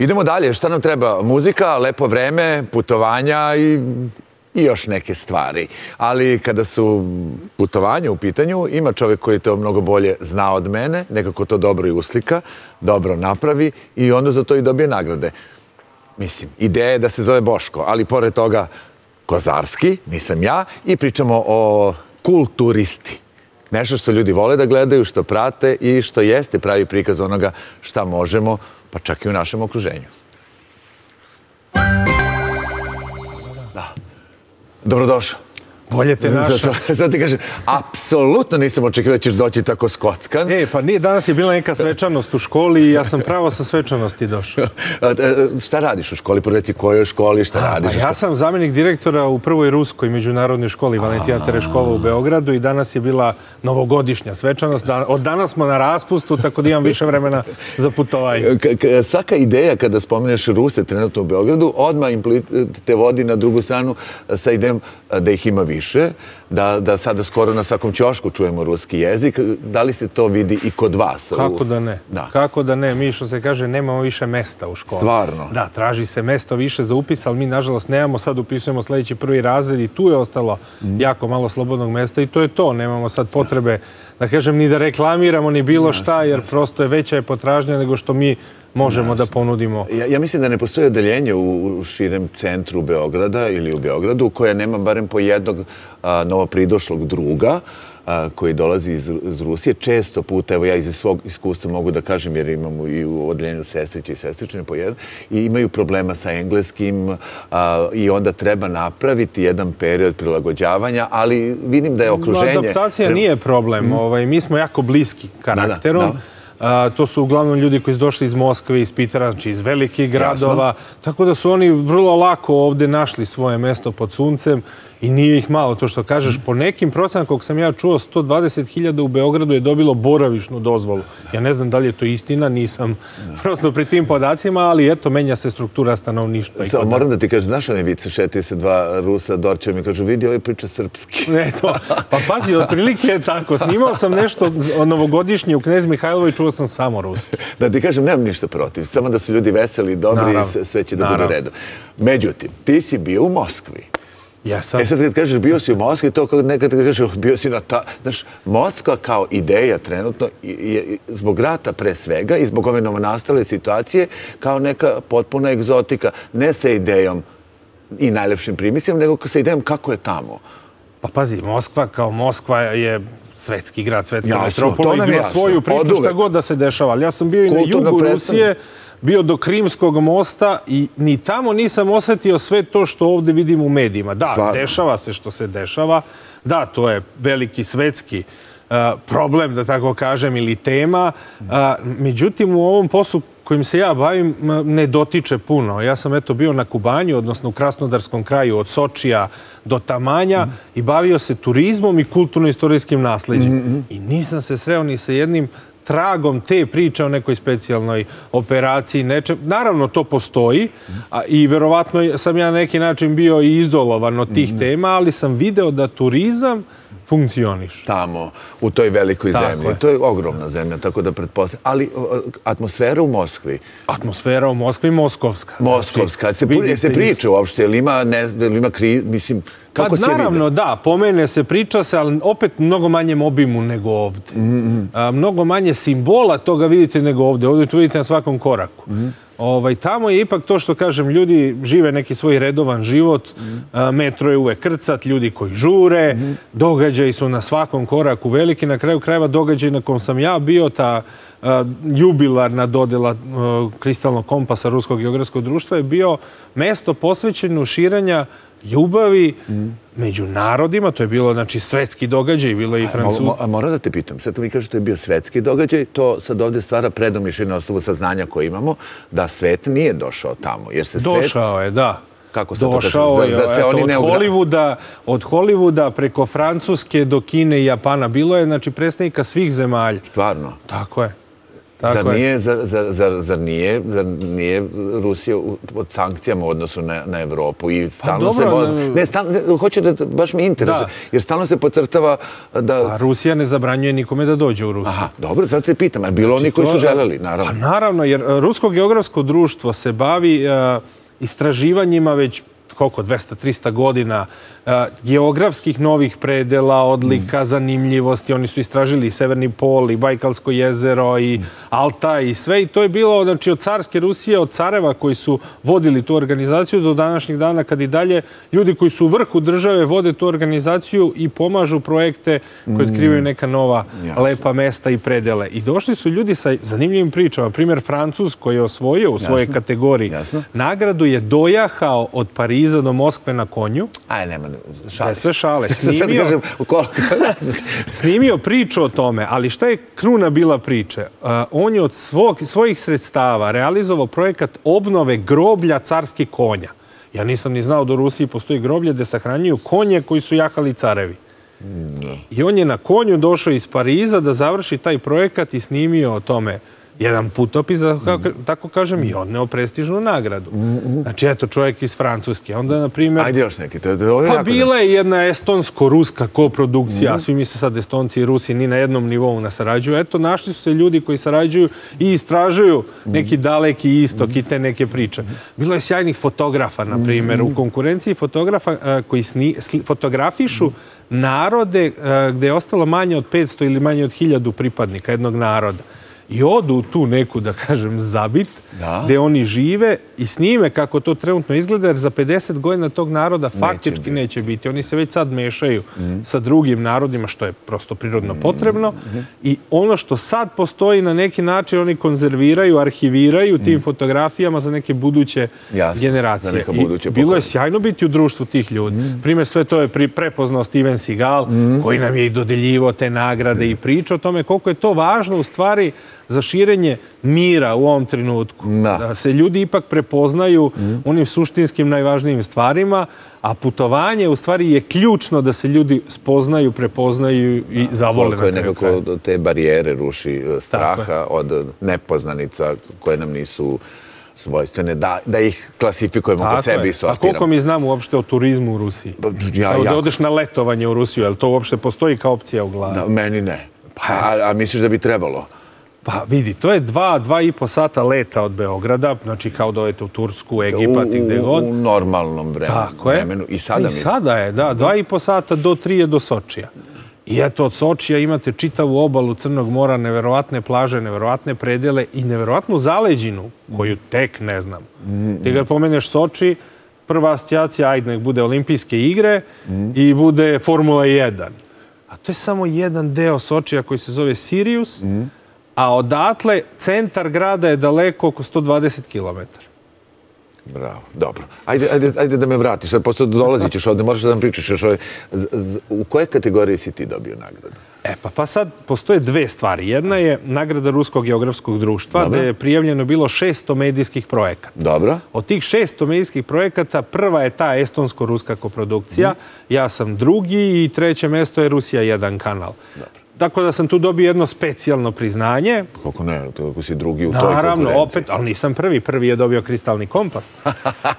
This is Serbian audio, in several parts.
Idemo dalje, šta nam treba? Muzika, lepo vreme, putovanja i još neke stvari. Ali kada su putovanja u pitanju, ima čovjek koji to mnogo bolje zna od mene, nekako to dobro i uslika, dobro napravi i onda za to i dobije nagrade. Mislim, ideja je da se zove Boško, ali pored toga Kozarski, nisam ja, i pričamo o kulturisti. Nešto što ljudi vole da gledaju, što prate i što jeste pravi prikaz onoga šta možemo, pa čak i u našem okruženju. Da. Dobrodošao. Bolje te našao. Sad ti kažem, apsolutno nisam očekivao da ćeš doći tako skockan. Pa nije, danas je bila neka svečanost u školi i ja sam pravo sa svečanosti došao. Šta radiš u školi? Prvo reci kojoj školi, šta radiš? Ja sam zamjenik direktora u prvoj ruskoj međunarodnoj školi Valentina Tereškova u Beogradu i danas je bila novogodišnja svečanost. Od danas smo na raspustu, tako da imam više vremena za putovanje. Svaka ideja kada spomeneš Ruse trenutno u Beogradu, odmah te vodi na drugu stranu sa idejom da ih ima više, da sada skoro na svakom ćošku čujemo ruski jezik. Da li se to vidi i kod vas? Kako da ne? Kako da ne? Mi, što se kaže, nemamo više mesta u školi. Stvarno? Da, traži se mesto više za upis, ali mi, nažalost, nemamo. Sad upisujemo sljedeći prvi razred i tu je ostalo jako malo slobodnog mesta i to je to. Nemamo sad potrebe, da kažem, ni da reklamiramo, ni bilo šta, jer prosto je veća potražnja nego što mi možemo da ponudimo. Ja mislim da ne postoji odeljenje u širem centru Beograda ili u Beogradu koja nema barem po jednog novopridošlog druga koji dolazi iz Rusije. Često puta, evo ja iz svog iskustva mogu da kažem, jer imamo i u odeljenju sestriće i sestrične po jedan, i imaju problema sa engleskim i onda treba napraviti jedan period prilagođavanja, ali vidim da je okruženje... Adaptacija nije problem. Mi smo jako bliski karakterom. To su uglavnom ljudi koji su došli iz Moskve, iz Pitera, znači iz velikih gradova. Tako da su oni vrlo lako ovdje našli svoje mesto pod suncem i nije ih malo. To što kažeš, po nekim procenama, kog sam ja čuo, 120.000 u Beogradu je dobilo boravišnu dozvolu. Ja ne znam da li je to istina, nisam prosto pri tim podacima, ali eto, menja se struktura stanovništva. Moram da ti kažem, znaš one vice, šetaju se dva Rusa, Dorčeva mi kažu, vidi, ovaj priča srpski. Pa pazi, otprilike je tako. Snimao sam nešto novogodišnje u Knez Mihajlovoj, čuo sam samo ruski. Da ti kažem, nemam ništa protiv, samo da su ljudi veseli i dobri i sve će da bude redom. Međutim, ti si bio u Moskvi. Jesam. Sad kad kažeš bio si u Moskvi, to kao nekad kad kažeš bio si na ta... Znaš, Moskva kao ideja trenutno, zbog rata pre svega i zbog ove novonastale situacije, kao neka potpuna egzotika, ne sa idejom i najlepšim primisljom, nego sa idejom kako je tamo. Pa pazi, Moskva kao Moskva je svetski grad, svetska metropola i ima svoju priču šta god da se dešava. Ali ja sam bio i na jugu Rusije, bio do Krimskog mosta i ni tamo nisam osjetio sve to što ovdje vidim u medijima. Da, dešava se što se dešava. Da, to je veliki svetski problem, da tako kažem, ili tema. Međutim, u ovom poslu kojim se ja bavim ne dotiče puno. Ja sam bio na Kubanju, odnosno u Krasnodarskom kraju od Sočija do Tamanja i bavio se turizmom i kulturno-istorijskim nasleđem. I nisam se sreo ni sa jednim tragom te priče o nekoj specijalnoj operaciji, nečem. Naravno, to postoji i verovatno sam ja na neki način bio i izolovan od tih tema, ali sam video da turizam funkcioniš. Tamo, u toj velikoj zemlji. To je ogromna zemlja, tako da pretpostavljam. Ali atmosfera u Moskvi? Atmosfera u Moskvi moskovska. Moskovska. Se priča uopšte, ili ima kriz, mislim, kako se vidi? Naravno, da, pomene se, priča se, ali opet mnogo manjem obimu nego ovdje. Mnogo manje simbola toga vidite nego ovdje. Ovdje to vidite na svakom koraku. Tamo je ipak to što kažem, ljudi žive neki svoj redovan život, metro je uvek krcat, ljudi koji žure, događaji su na svakom koraku veliki, na kraju krajeva događaj na kom sam ja bio, ta jubilarna dodela kristalnog kompasa Ruskog geografskog društva je bio mesto posvećeno širanja ljubavi među narodima, to je bilo, znači, svetski događaj, bilo je i Francuski. A moram da te pitam, sad mi kažeš da je bio svetski događaj, to sad ovdje stvara predomišljaj na osnovu saznanja koje imamo, da svet nije došao tamo, jer se svet... Došao je, da. Kako se to kaže? Došao je, od Hollywooda preko Francuske do Kine i Japana. Bilo je, znači, predstavnika svih zemalja. Stvarno? Tako je. Zar nije Rusija pod sankcijama u odnosu na Evropu i stalno se... Ne, hoće da, baš mi interesuje, jer stalno se podcrtava da... A Rusija ne zabranjuje nikome da dođe u Rusiju. Aha, dobro, zato te pitam, a bilo oni koji su želeli, naravno. Pa naravno, jer Rusko geografsko društvo se bavi istraživanjima već koliko, 200-300 godina, geografskih novih predela, odlika, zanimljivosti. Oni su istražili i Severni pol, i Bajkalsko jezero, i Altaj, i sve. I to je bilo, znači, od carske Rusije, od careva koji su vodili tu organizaciju do današnjih dana, kad i dalje ljudi koji su u vrhu države vode tu organizaciju i pomažu projekte koji otkrivaju neka nova lepa mesta i predele. I došli su ljudi sa zanimljivim pričama. Primjer, Francuz koji je osvojio u svojoj kategoriji nagradu je dojahao od Pariza do Moskve na konju. Aj, nema. Sve šale. Snimio priču o tome, ali šta je kruna bila priče? On je od svojih sredstava realizovao projekat obnove groblja carskih konja. Ja nisam ni znao da u Rusiji postoji groblje gde sahranjuju konje koji su jahali carevi. I on je na konju došao iz Pariza da završi taj projekat i snimio o tome jedan putopis, tako kažem, i odneo prestižnu nagradu. Znači, eto, čovjek iz Francuske. Onda, na primjer... Ajde još neki. Pa bila je jedna estonsko-ruska koprodukcija. Svi mi se sad Estonci i Rusi ni na jednom nivou ne sarađuju. Eto, našli su se ljudi koji sarađuju i istražuju neki daleki istok i te neke priče. Bilo je sjajnih fotografa, na primjer, u konkurenciji fotografa koji fotografišu narode gde je ostalo manje od 500 ili manje od 1000 pripadnika jednog naroda. I odu u tu neku, da kažem, zabit, gde oni žive i snime kako to trenutno izgleda, jer za 50 godina tog naroda faktički neće biti. Oni se već sad mešaju sa drugim narodima, što je prosto prirodno potrebno. I ono što sad postoji na neki način, oni konzerviraju, arhiviraju tim fotografijama za neke buduće generacije. I bilo je sjajno biti u društvu tih ljudi. Primjer, sve to je prepoznao Steven Seagal, koji nam je i dodeljivao te nagrade i priča o tome koliko je to važno u stvari za širenje mira u ovom trenutku. Da se ljudi ipak prepoznaju onim suštinskim najvažnijim stvarima, a putovanje u stvari je ključno da se ljudi spoznaju, prepoznaju i zavole na kraju kraja. Koliko nekako te barijere ruši straha od nepoznanica koje nam nisu svojstvene, da ih klasifikujemo kod sebe i sortiramo. A koliko mi znamo uopšte o turizmu u Rusiji? Da odeš na letovanje u Rusiju, je li to uopšte postoji kao opcija u glavi? Meni ne. A misliš da bi trebalo? Pa vidi, to je 2,5 sata leta od Beograda, znači kao da odete u Tursku, Egipat i gde god. U normalnom vremenu. I sada je, da, 2,5 sata do 3 je do Sočija. I eto, od Sočija imate čitavu obalu Crnog mora, neverovatne plaže, neverovatne predele i neverovatnu zaleđinu, koju tek ne znam. Ti ga pomeneš Soči, prva asocijacija, ajde, nek bude olimpijske igre i bude Formula 1. A to je samo jedan deo Sočija koji se zove Sirius, a odatle centar grada je daleko oko 120 kilometara. Bravo, dobro. Ajde da me vratiš, sad posto dolazit ćeš ovdje, možeš da nam pričaš još ovdje. U koje kategoriji si ti dobio nagradu? Pa sad postoje dve stvari. Jedna je nagrada Ruskog geografskog društva, gde je prijavljeno bilo 600 medijskih projekata. Dobro. Od tih 600 medijskih projekata prva je ta estonsko-ruska koprodukcija, ja sam drugi i treće mesto je Rusija 1 kanal. Tako da sam tu dobio jedno specijalno priznanje. Kako ne, ako si drugi u toj konkurenciji. Naravno, opet, ali nisam prvi. Prvi je dobio Kristalni kompas.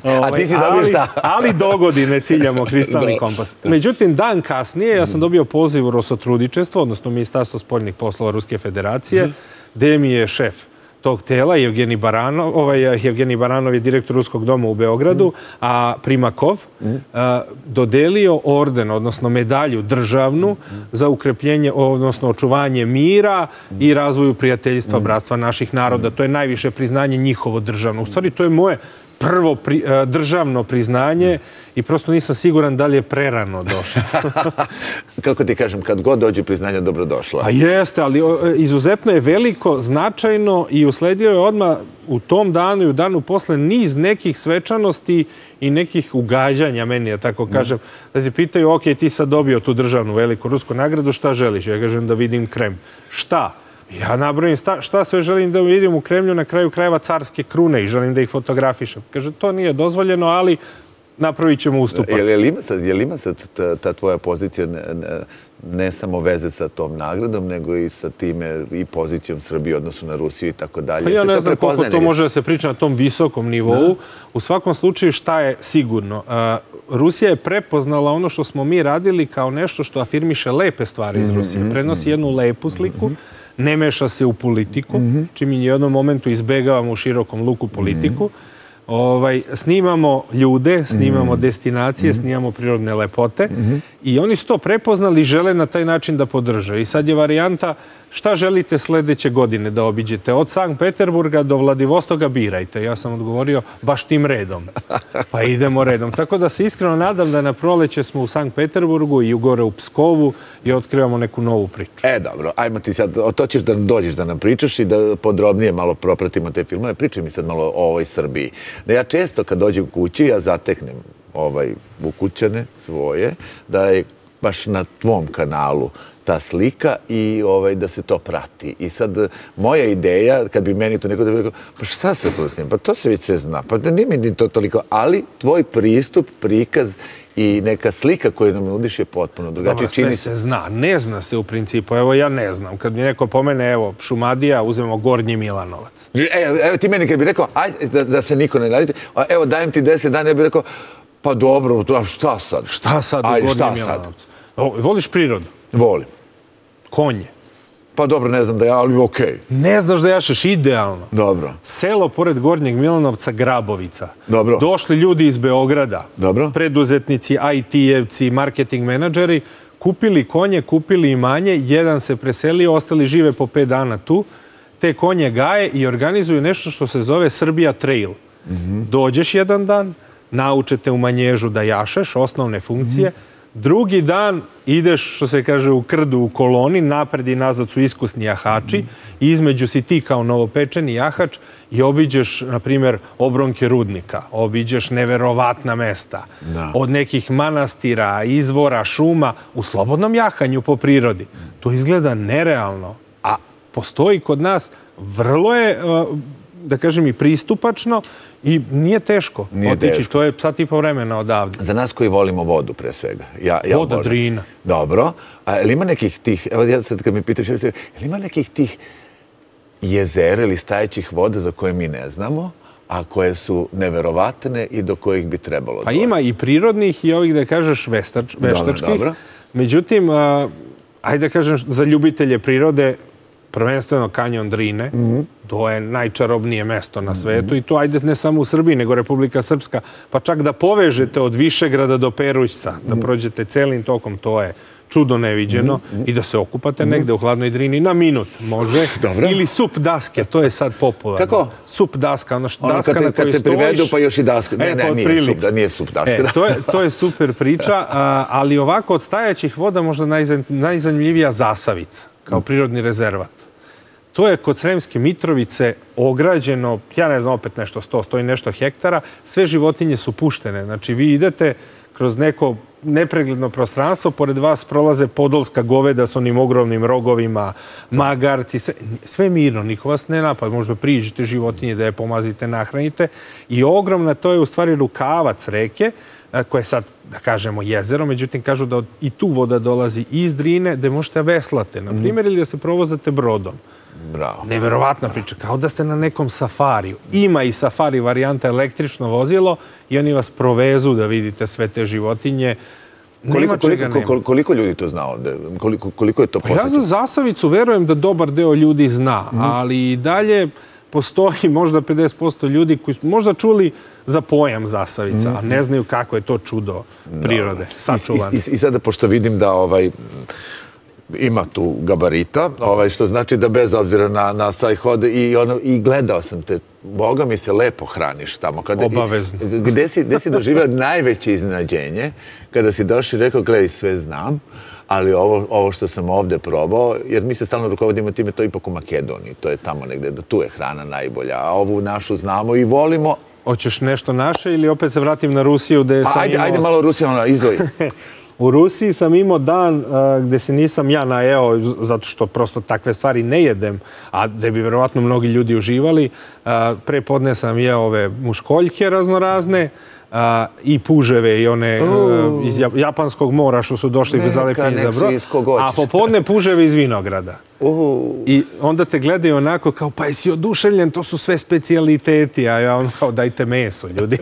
A ti si dobio šta? Ali dogodine ciljamo Kristalni kompas. Međutim, dan kasnije ja sam dobio poziv u Rosotrudičestvo, odnosno Ministarstvo spoljnih poslova Ruske federacije, gde mi je šef tog tela, Evgenij Baranov je direktor Ruskog doma u Beogradu, a Primakov dodelio orden, odnosno medalju državnu za ukrepljenje, odnosno očuvanje mira i razvoju prijateljstva, bratstva naših naroda. To je najviše priznanje njihovo državno. U stvari, to je moje prvo državno priznanje i prosto nisam siguran da li je prerano došlo. Kako ti kažem, kad god dođe priznanje, dobrodošlo. A jeste, ali izuzetno je veliko, značajno i usledio je odmah u tom danu i u danu posle niz nekih svečanosti i nekih ugađanja, meni je tako kažem, da ti pitaju, ok, ti sad dobio tu državnu veliku rusku nagradu, šta želiš? Ja kažem da vidim Kremlj. Šta? Ja nabrojim šta sve želim da vidim u Kremlju, na kraju krajeva carske krune i želim da ih fotografišem. Kaže, to nije dozvoljeno, ali napravit ćemo ustupak. Je li ima sad ta tvoja pozicija ne samo veze sa tom nagradom, nego i sa time i pozicijom Srbije, odnosno na Rusiju i tako dalje? Pa ja ne znam koliko to može da se priča na tom visokom nivou. U svakom slučaju šta je sigurno? Rusija je prepoznala ono što smo mi radili kao nešto što afirmiše lepe stvari iz Rusije. Prenosi jednu lepu sliku, ne meša se u politiku, čim je u jednom momentu izbegavamo u širokom luku politiku. Snimamo ljude, snimamo destinacije, snimamo prirodne lepote i oni su to prepoznali i žele na taj način da podrže. I sad je varijanta šta želite sljedeće godine da obiđete. Od Sankt Peterburga do Vladivostoka birajte. Ja sam odgovorio baš tim redom. Pa idemo redom. Tako da se iskreno nadam da na proleće smo u Sankt Peterburgu i gore u Pskovu i otkrivamo neku novu priču. Dobro, ajmo ti sad, to ćeš da dođeš da nam pričaš i da podrobnije malo propratimo te filmove. Pričaj mi sad malo o ovoj Srbiji. Da ja često kad dođem kući, ja zateknem ukućane svoje, da je baš na tvom kanalu ta slika i da se to prati. I sad, moja ideja, kad bi meni to neko da bi rekao, pa šta se tu snima? Pa to se već sve zna. Pa da nije mi to toliko. Ali tvoj pristup, prikaz i neka slika koju nam nudiš je potpuno drugačije. Sve se zna. Ne zna se u principu. Evo, ja ne znam. Kad mi neko pomene, evo, Šumadija, uzmemo Gornji Milanovac. Evo, ti meni kad bi rekao, ajde da se niko ne radite, evo, dajem ti 10 dana, ja bih rekao, pa dobro, šta sad? Šta sad u Gornji Milanovcu? Voliš prirodu? Volim. Konje. Pa dobro, ne znam da ja, ali okej. Ne znaš da jašeš, idealno. Dobro. Selo pored Gornjeg Milanovca, Grabovica. Dobro. Došli ljudi iz Beograda. Dobro. Preduzetnici, IT-evci, marketing menadžeri, kupili konje, kupili imanje, jedan se preselio, ostali žive po 5 dana tu. Te konje gaje i organizuju nešto što se zove Srbija Trail. Dođeš jedan dan, naučete u manježu da jašeš, osnovne funkcije. Drugi dan ideš, što se kaže, u krdu u koloni, napred i nazad su iskusni jahači, između si ti kao novopečeni jahač i obiđeš, na primjer, obronke rudnika, obiđeš neverovatna mesta, od nekih manastira, izvora, šuma, u slobodnom jahanju po prirodi. To izgleda nerealno, a postoji kod nas, vrlo je, da kažem, i pristupačno i nije teško otići. To je sad i po vremena odavde. Za nas koji volimo vodu, pre svega. Voda, Drina. Dobro. A ili ima nekih tih, evo ja sad kad mi pitaš, ili ima nekih tih jezera ili stajećih voda za koje mi ne znamo, a koje su neverovatne i do kojih bi trebalo doći? Pa ima i prirodnih i ovih, da kažeš, veštačkih. Međutim, ajde da kažem, za ljubitelje prirode, prvenstveno kanjon Drine, to je najčarobnije mesto na svetu i to ajde ne samo u Srbiji, nego Republika Srpska, pa čak da povežete od Višegrada do Perućca, da prođete celim tokom, to je čudo neviđeno i da se okupate negde u hladnoj Drini na minut, može. Ili sup daske, to je sad popularno. Kako? Sup daska, ono daska na kojoj stojiš. Kad te privedu pa još i daska. Ne, nije sup daske. To je super priča, ali ovako od stajaćih voda možda najzanimljivija Zasavica, kao prirodni rezervat. To je kod Sremske Mitrovice ograđeno, ja ne znam, opet nešto 100 i nešto hektara. Sve životinje su puštene. Znači, vi idete kroz neko nepregledno prostranstvo, pored vas prolaze podolska goveda s onim ogromnim rogovima, magarci, sve mirno, niko vas ne napad. Možda priđete životinje da je pomazite, nahranite. I ogromna, to je u stvari rukavac reke, koje je sad, da kažemo, jezero, međutim, kažu da i tu voda dolazi iz Drine, da možete veslate, na primjer, ili da se provozate brodom. Bravo. Neverovatna priča, kao da ste na nekom safariju. Ima i safari varijanta električno vozilo i oni vas provezu da vidite sve te životinje. Koliko ljudi to zna ovde? Koliko je to posjetilo? Ja za Zasavicu verujem da dobar deo ljudi zna, ali i dalje postoji možda 50% ljudi koji su možda čuli za pojam Zasavica, a ne znaju kako je to čudo prirode, sačuvano. I sada, pošto vidim da ima tu gabarita, što znači da bez obzira na saj hode i gledao sam te, Boga mi se lepo hraniš tamo. Obavezno. Gde si doživio najveće iznenađenje kada si došao i rekao, gledaj, sve znam, ali ovo što sam ovde probao, jer mi se stalno rukovodimo time, to je ipak u Makedoniji, to je tamo negde, da tu je hrana najbolja, a ovu našu znamo i volimo. Hoćeš nešto naše ili opet se vratim na Rusiju gde sam imao... Ajde malo Rusija, izvoji. U Rusiji sam imao dan gde se nisam ja najeo, zato što prosto takve stvari ne jedem, a gde bi verovatno mnogi ljudi uživali. Prepodne sam jeo ove muškoljke raznorazne i puževe i one iz Japanskog mora što su došli bez zalepnje za brod. A popodne puževe iz vinograda. I onda te gledaju onako kao, pa jesi oduševljen, to su sve specijaliteti, a ja ono kao, dajte meso, ljudi.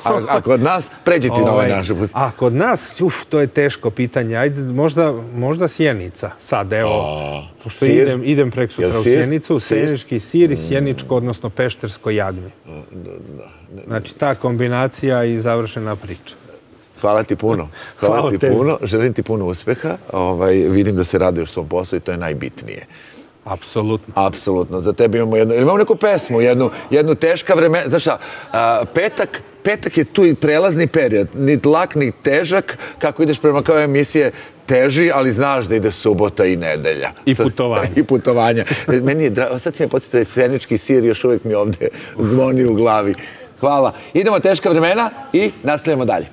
A kod nas, pređi ti na ovaj naš. A kod nas, to je teško pitanje. Ajde, možda sjenica. Sad, evo, pošto idem prek sutra u Sjenicu, sjenički sir i sjeničko, odnosno peštersko jagme. Znači, ta kombinacija i završena priča. Hvala ti puno. Hvala ti puno. Želim ti puno uspeha. Vidim da se raduješ svom poslu i to je najbitnije. Apsolutno. Apsolutno. Za tebe imamo jednu... Imamo neku pesmu, jednu teška vremena. Znaš šta, petak je tu i prelazni period. Ni lak, ni težak. Kako ideš prema kao emisije, teži, ali znaš da ide subota i nedelja. I putovanja. I putovanja. Meni je drago. Sad si me podsjetiti da je sjenički sir još uvijek mi ovdje zvoni u glavi. Hvala. Idemo teška vremena i nastavljamo dalje.